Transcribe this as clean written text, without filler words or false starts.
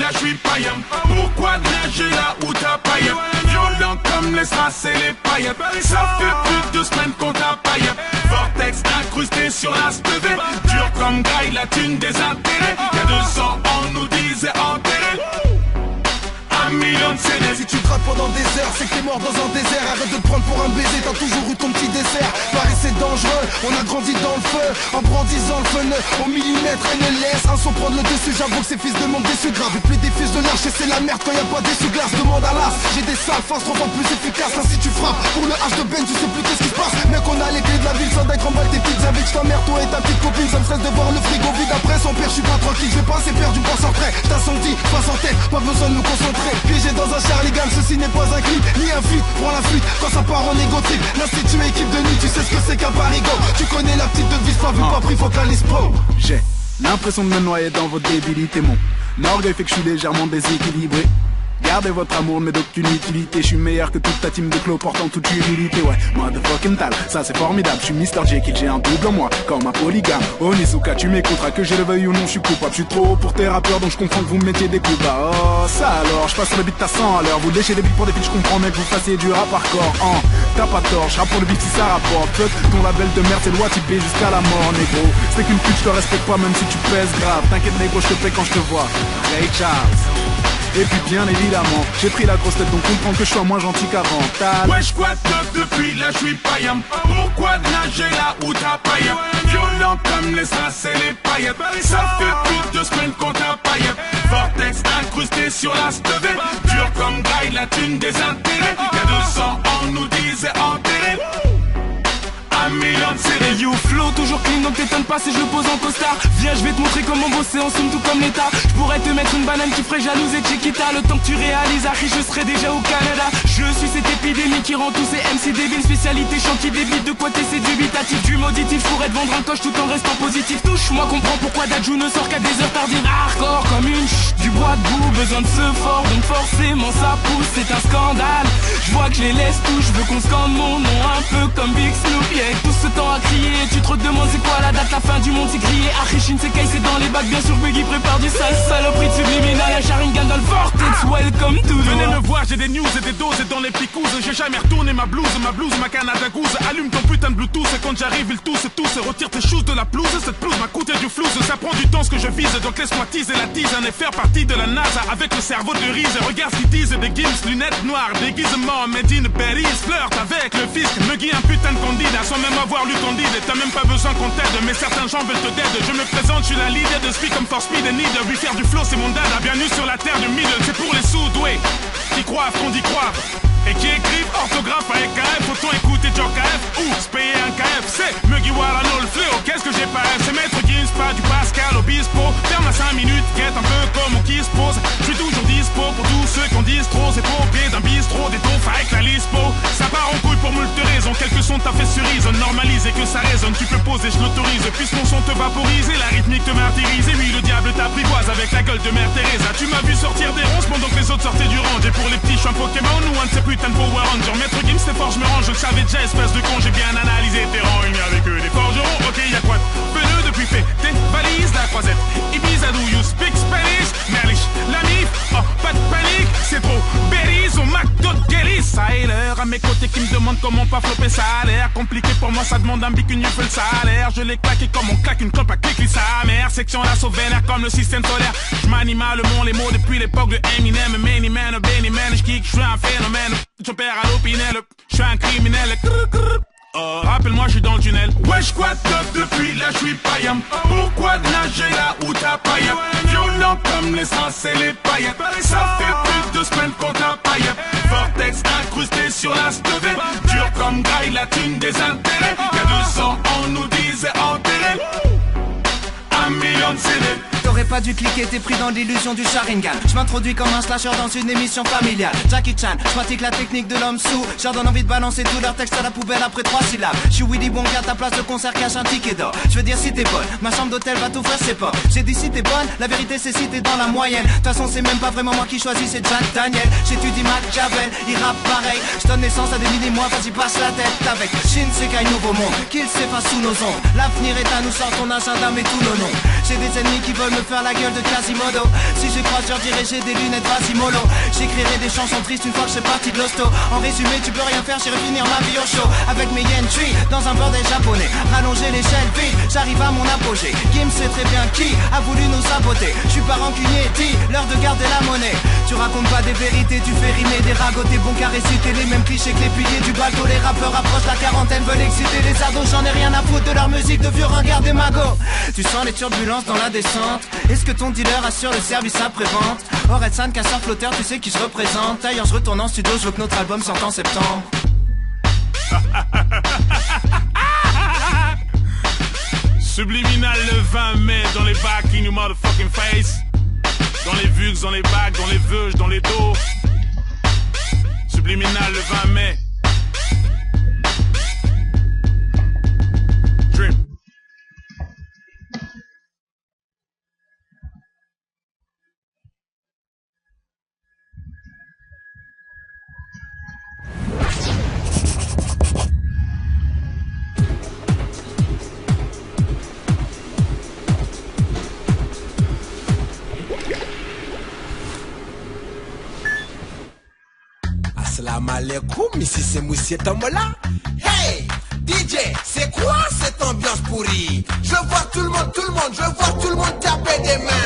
là, je suis païen. Pourquoi nager là où t'as païen? Violent comme les strass et les paillettes. Ça fait plus de semaines qu'on t'a païen. Vortex incrusté sur la stevée. Dur comme graille, la thune des intérêts. Y'a 200 ans, on nous disait enterré. 1 million de CD. Si tu trappes pendant des heures, c'est que t'es mort dans un désert. Arrête de te prendre pour un baiser, t'as toujours eu ton petit dessert. Paris c'est dangereux, on a grandi dans le feu. En brandissant le feu au millimètre et ne laisse un son prendre le dessus. J'avoue que ces fils de monde déçus grave. Et plus des fils de l'arche et c'est la merde quand y a pas d'essuie-glace. Demande à l'as, j'ai des sales faces 3 fois plus efficaces. Ainsi tu frappes, pour le H de Ben tu sais plus qu'est-ce qui se passe. Mec on a les clés de la ville, sans d'être en bas tes pizzas avec ta mère, toi et ta petite copine. Ça me stresse de voir le frigo vide après sans père, je suis pas tranquille. Je vais pas assez perdre du concentré, t'incendies, pas en tête, pas besoin de me concentrer. Piégé dans un Charlie Gun, ceci n'est pas un clip, ni un feat, prends la fuite quand ça part en égo trip. L'institut équipe de nuit, tu sais ce que c'est qu'un parigo. Tu connais la petite devise, pas vu, pas pris, faut qu'à l'ISPO. J'ai l'impression de me noyer dans vos débilités. Mon orgueil fait que je suis légèrement déséquilibré. Gardez votre amour mais d'aucune utilité. Je suis meilleur que toute ta team de clos portant toute humilité. Ouais, motherfucking tal, ça c'est formidable. Je suis Mr. Jekyll, j'ai un double en moi, comme un polygame. Onizuka, tu m'écouteras que je le veuille ou non, je suis coupable. Je suis trop haut pour tes rappeurs donc je comprends que vous me mettiez des coups bas. Oh ça alors, je passe sur le beat à 100 à l'heure. Vous léchez des beats pour des feats, je comprends mais que vous fassiez du rap hardcore. T'as pas tort, je rappe pour le beat si ça rapporte. Fuck, ton label de merde c'est loi typée jusqu'à la mort négro. C'est qu'une pute, je te respecte pas même si tu pèses grave. T'inquiète négro, je te paie quand je te vois. Ray Charles. Et puis bien évidemment, j'ai pris la grosse tête donc comprends que je sois moins gentil qu'avant. Ouais je top depuis là je suis païen. Pourquoi nager là où t'as païen? Violent comme les strass et les paillettes. Ça fait plus de semaines qu'on t'a païen. Vortex incrusté sur la stevée. Dur comme graille, la thune des intérêts. Y'a 200 ans on nous disait enterré. 1 million de CD. You flow toujours clean donc t'étonnes pas si je le pose en costard. Viens je vais te montrer comment bosser en somme tout comme l'état. Je pourrais te mettre une banane qui ferait jalouse et Chiquita. Le temps que tu réalises Harry je serai déjà au Canada. Je suis cette épidémie qui rend tous ces MC débiles. Spécialité chant qui débite de quoi t'essaies dubitatif. Du mauditif pourrais te vendre un coche tout en restant positif. Touche-moi comprends pourquoi Dajou ne sort qu'à des heures tardives. Hardcore comme une du bois de boue. Besoin de ce fort donc forcément ça pousse. C'est un scandale. Je vois que je les laisse tous. Je veux qu'on scande mon nom un peu comme Big Snoop. Yeah. Tout ce temps à crier, tu te demandes c'est quoi la date, la fin du monde, c'est grillé. Arichin, c'est Kai, c'est dans les bacs, bien sûr, Biggie prépare du sale saloperie de subliminal. Y'a Sharingan dans le vortex, welcome to the Venez me voir, j'ai des news et des doses et dans les picouses. J'ai jamais retourné ma blouse, ma Canada Goose. Allume ton putain de Bluetooth et quand j'arrive, ils tous. Retire tes choses de la pelouse, cette pelouse m'a coûté du flouze. Ça prend du temps ce que je vise, donc laisse-moi teaser la tisane et faire partie de la NASA avec le cerveau de Reese. Regarde ce qu'ils disent, des gimps, lunettes noires, déguisement, made in Paris. Flirte avec le fisc, me guille un putain de candidat sans même avoir lu Candide. Et t'as même pas besoin qu'on t'aide, mais certains gens veulent te dead. Je me présente, je suis la leader de Speed comme for Speed et Need. Lui faire du flow, c'est mon dada, bienvenue sur la terre du middle. C'est pour les sous-doués qui croient qu'on dit croire et qui écrivent orthographe avec KF. Autant écouter Joe KF ou se payer un KFC. Mugiwara no le fléau, qu'est-ce que j'ai pas F? C'est Maître Gims, pas du Pascal Obispo. Ferme à 5 minutes, quête un peu comme on qui se pose. Je suis toujours dispo pour tous ceux qui en disent trop. C'est pour pied d'un bistrot, des tonfs avec la lispo. Ça part en couille pour moult raisons. Quelques sons t'as fait cerise, on normalise et que ça résonne. Tu peux poser, je l'autorise. Puisque mon son te vaporise et la rythmique te martyrise. Et oui, le diable t'apprivoise avec la gueule de Mère Teresa. Tu m'as vu sortir des ronces pendant que les autres sortaient du range. Et pour les petits, je suis un Pokémon ou un de ces putains de Power Rangers. Maître Gims, c'est fort, je me range. Je le savais déjà, espèce de con. J'ai bien analysé tes rangs. Unis avec eux, des forgerons. Ok, y'a quoi de pneu depuis fait tes valises, la croisette. Ibiza, do you speak Spanish? Merlich, la mif, oh, pas de panique. C'est trop berries au McDo de Guéris. Ça et l'heure à mes côtés qui me demandent comment pas flopper. Ça a l'air compliqué pour moi, ça demande un bic, une le salaire. Je l'ai claqué comme on claque une clope à clic, sa mère. Section l'assaut vénère comme le système solaire. Je m'anime le monde, les mots depuis l'époque de Eminem. Many man, Benny man, je kick, je suis un phénomène. Je perds à l'opinel, je suis un criminel. Rappelle-moi, je suis dans le tunnel. Ouais, je top depuis là, je suis païen. Pourquoi nager là où t'as païen? Violent comme les strass et les paillettes. Ça fait plus de semaines qu'on t'a païen. Vortex incrusté sur la stevée. Dur comme graille, la thune des intérêts. Y'a 200 ans, on nous disait enterré. 1 million de CD. T'aurais pas dû cliquer, t'es pris dans l'illusion du Sharingan. Je m'introduis comme un slasher dans une émission familiale. Jackie Chan, je pratique la technique de l'homme sous. J'en donne envie de balancer tout leur texte à la poubelle après 3 syllabes. Je suis Willy Wonka, ta place de concert cache un ticket d'or. Je veux dire si t'es bonne, ma chambre d'hôtel va t'offrir ses portes. J'ai dit si t'es bonne, la vérité c'est si t'es dans la moyenne. De toute façon c'est même pas vraiment moi qui choisis, c'est Jack Daniel. J'étudie Machiavel, il rappe pareil. Je donne naissance à des mini-mois, vas-y passe la tête avec Shinsekai nouveau monde, qu'il s'efface sous nos ombres. L'avenir est à nous, sort ton agenda mais tous nos noms. J'ai des ennemis qui veulent me faire la gueule de Quasimodo. Si j'y crois, je leur dirai j'ai des lunettes Vasimolo. J'écrirai des chansons tristes une fois que je suis parti de l'hosto. En résumé, tu peux rien faire, j'irai finir ma vie au show. Avec mes yen tree dans un bordel japonais. Rallonger l'échelle vite, j'arrive à mon apogée. Kim sait très bien qui a voulu nous saboter. Je suis pas rancunier, dit l'heure de garder la monnaie. Tu racontes pas des vérités, tu fais rimer des ragots. T'es bon qu'à réciter les mêmes clichés que les piliers du bateau. Les rappeurs approchent la quarantaine, veulent exciter les ados. J'en ai rien à foutre de leur musique de vieux ringards des magots. Tu sens les turbulences dans la descente. Est-ce que ton dealer assure le service après-vente? Orelsan, casseur flotteur, tu sais qui je représente. D'ailleurs je retourne en studio, je veux que notre album sorte en septembre. Subliminal le 20 mai dans les bacs in your motherfucking face. Dans les vugs, dans les bacs, dans les veuges, dans les dos. Subliminal le 20 mai. Dream. Assalamu alaikum, ici c'est Moussi Tombola. Hey, DJ, c'est quoi cette ambiance pourrie? Je vois tout le monde, je vois tout le monde taper des mains.